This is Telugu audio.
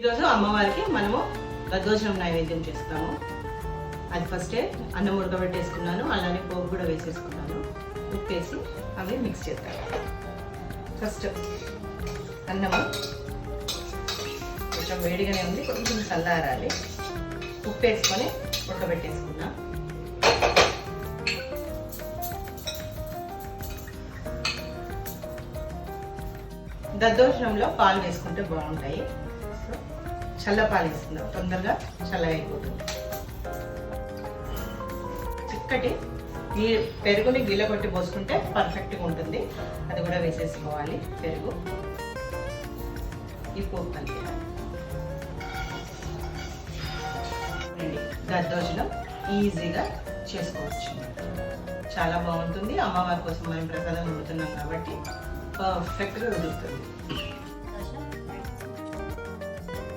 ఈరోజు అమ్మవారికి మనము దద్దోజనం నైవేద్యం చేస్తాము. అది ఫస్టే అన్నం ఉడకబెట్టేసుకున్నాను, అలానే పోపు కూడా వేసేసుకున్నాను. ఉప్పు వేసి అవి మిక్స్ చేస్తాను. ఫస్ట్ అన్నము కొంచెం వేడిగానే ఉంది, కొంచెం చల్లారాలి. ఉప్పు వేసుకొని ఉడకబెట్టేసుకున్నా. దద్దోజనంలో పాలు వేసుకుంటే బాగుంటాయి. చల్లపాలు వేస్తున్నాం, తొందరగా చల్లగా అయిపోతుంది. చిక్కటి పెరుగుని గిల్ల కొట్టి పోసుకుంటే పర్ఫెక్ట్గా ఉంటుంది. అది కూడా వేసేసుకోవాలి. పెరుగు ఈ పోపు కలిపి దద్దోజనం ఈజీగా చేసుకోవచ్చు. చాలా బాగుంటుంది. అమ్మవారి కోసం మనం ప్రసాదం వండుతున్నాం కాబట్టి పర్ఫెక్ట్గా కుదురుతుంది.